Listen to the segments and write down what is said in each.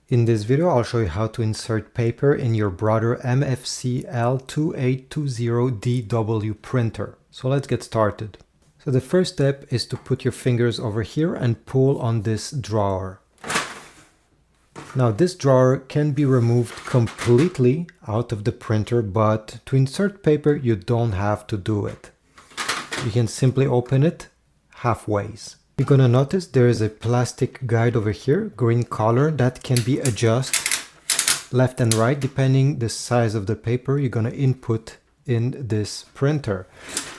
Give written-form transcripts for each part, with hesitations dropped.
In this video, I'll show you how to insert paper in your Brother MFC-L2820DW printer. So let's get started. So the first step is to put your fingers over here and pull on this drawer. Now this drawer can be removed completely out of the printer, but to insert paper you don't have to do it. You can simply open it halfways. You're gonna notice there is a plastic guide over here, green color, that can be adjusted left and right depending the size of the paper you're gonna input in this printer.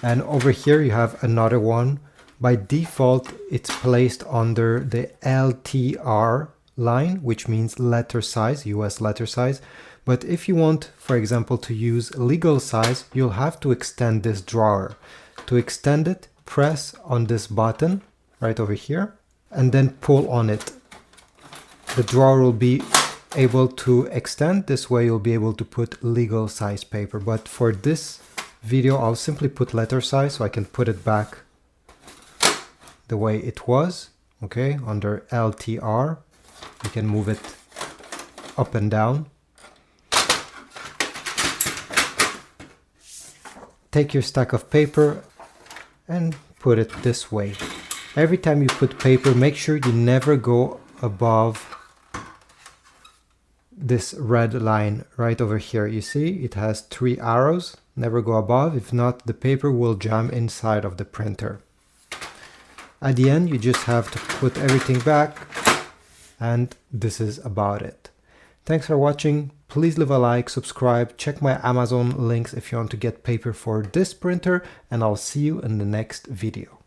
And over here you have another one. By default it's placed under the LTR line, which means letter size, US letter size. But if you want, for example, to use legal size, you'll have to extend this drawer. To extend it, press on this button right over here and then pull on it. The drawer will be able to extend. This way you'll be able to put legal size paper. But for this video, I'll simply put letter size so I can put it back the way it was. Okay, under LTR. You can move it up and down. Take your stack of paper and put it this way. Every time you put paper, make sure you never go above this red line right over here. You see, it has 3 arrows. Never go above. If not, the paper will jam inside of the printer. At the end, you just have to put everything back. And this is about it. Thanks for watching. Please leave a like, subscribe, check my Amazon links if you want to get paper for this printer, and I'll see you in the next video.